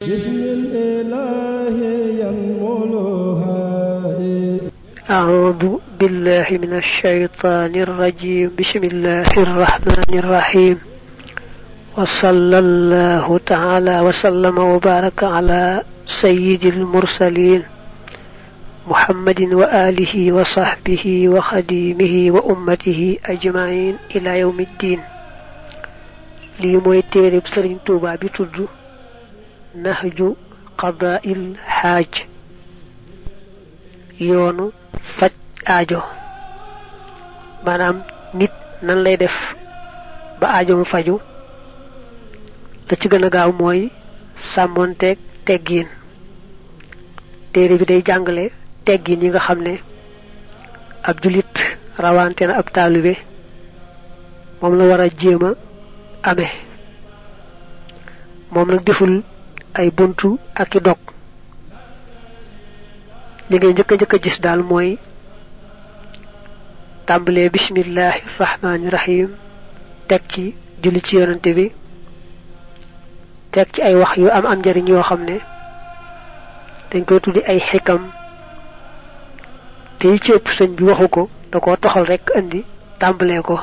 بسم الإله ينملها. أعوذ بالله من الشيطان الرجيم. بسم الله الرحمن الرحيم. وصلى الله تعالى وسلم وبارك على سيد المرسلين محمد وآله وصحبه وخديمه وأمته أجمعين إلى يوم الدين. لي موي تيرب سيرن توبا بي تودو نهج قضاء الحاج، yoonu faj aajo. maanaam nit nan lay def ba aajo mu faju. la ci gën a gaaw mooy sàmmoonteeg teggiin. téere bi day jàngale teggiin yi nga xam ne ab julit rawante na ab taalibe moom la war a jéem a amee. moom nag deful ay buntu ak i dog. li ngay njëkk a gis daal mooy tàmbalee bismillahi rahmaani rahim, teg ci julli ci yonante bi, teg ci ay wax yu am njariñ yoo xam ne dañ koy tuddi ay xikam te yi ci ëpp sëñ bi waxu ko, da koo toxal rekk indi tàmbalee ko.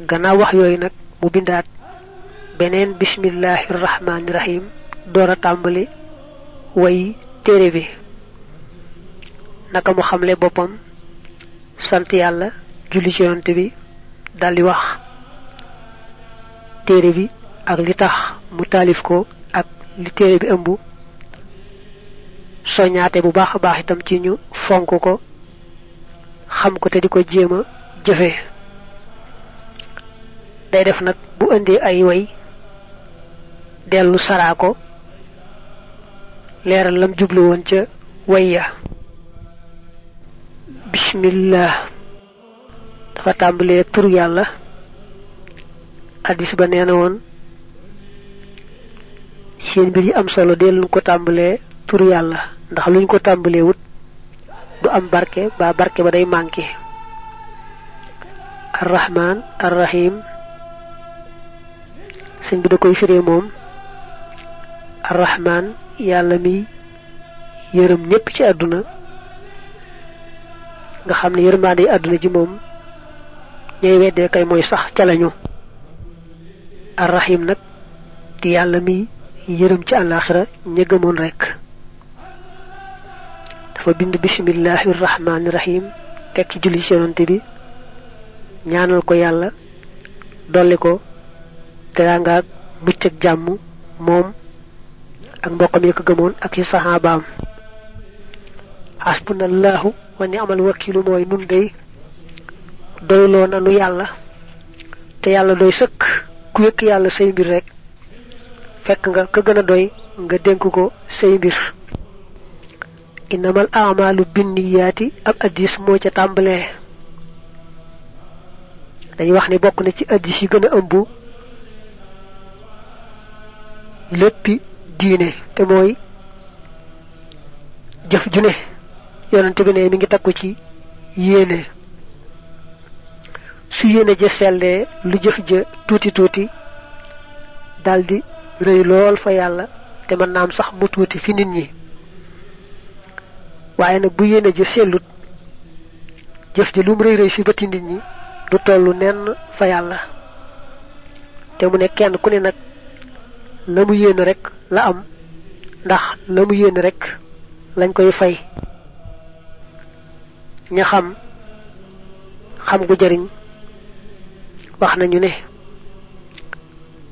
gannaaw wax yooyu nag mu bindaat beneen bismillahi rahmaani rahim door a tàmbali way téere bi. naka mu xamle boppam, sant yàlla, julli ci yonent bi, daldi wax téere bi ak li tax mu taalif ko ak li téere bi ëmb, soññaate bu baax a baax itam ci ñu fonk ko, xam ko te di ko jéem a jëfe. day def nag bu indee ay way dellu saraa ko, leeral lam jublu woon ca wayya. bismillah dafa tàmbalee tur yàlla. addis ba nee na woon seen mbir yi am solo dee luñ ko tàmbalee tur yàlla, ndax luñ ko tàmbalee wut du am barke, ba barke ba day manqué. arrahman arrahim sëñ bi da koy firee moom arrahman yàlla mi yërëm ñépp ci àdduna, nga xam ne yërmaande àdduna ji moom ñooy weddee kay mooy sax ca lañu. arrahim nag di yàlla mi yërëm ci àllaaxira ña gëmoon rekk. dafa bind bismillahi rahmaani rahim, teg ci julli ci yonante bi, ñaanal ko yàlla dolli ko teraanga ak mucc ak jàmm moom ak mbokkam yi ko gëmoon ak ci saxaabaam. hasbunallahu wa ni'mal wakiilu mooy nun day doyloo nanu yàlla te yàlla doy sëkk. ku yëkk yàlla say mbir rek fekk nga ka gën a doy nga dénk ko say mbir. innamal a'maalu binniyaati ab addis moo ca tàmbalee. dañuy wax ni bokk na ci addis yi gën a ëmb léppi diine, te mooy jëf ju ne yonante bi ne mi ngi takku ci yéene. su yéene ja sellee lu jëf ja tuuti tuuti daldi rëy lool fa yàlla, te mën naam sax mu tuuti fi nit ñi. waaye nag bu yéene ja sellut, jëf ja lum rëy rëy fi bëti nit ñi du tollu nenn fa yàlla. te mu ne kenn ku ne nag la mu yéene rek la am, ndax la mu yéene rek lañ koy fay. ña xam gu jariñ wax nañu ne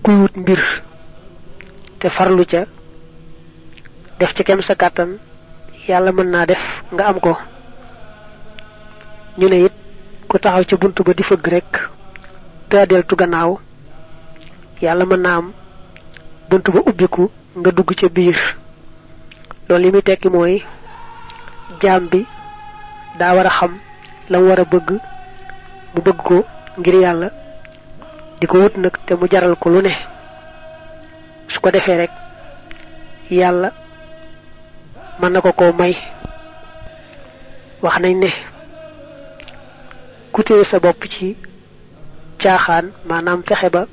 kuy wut mbir te farlu ca def ci kem sa kàttan, yàlla mën naa def nga am ko. ñu ne it ku taxaw ca bunt ba di fëgg rek te deltu gannaaw, yàlla mën naa am bunt ba ubbiku nga dugg ca biir. loolu li muy tekki mooy jaam bi daa war a xam la mu war a bëgg, mu bëgg ko ngir yàlla, di ko wut nag te mu jaral ko lu ne. su ko defee rek yàlla mën na ko koo may. wax nañ ne ku téye sa bopp ci caaxaan, maanaam fexe ba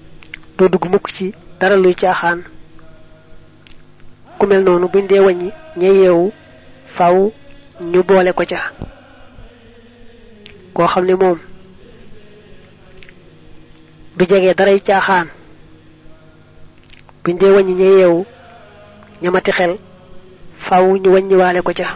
doo dugg mukk ci dara luy caaxaan, ku mel noonu buñ dee wàññi ña yeewu faaw ñu boole ko ca koo xam ne moom du jege daray caaxaan buñ dee wàññi ña yeewu ñamati xel faaw ñu wàññiwaale ko ca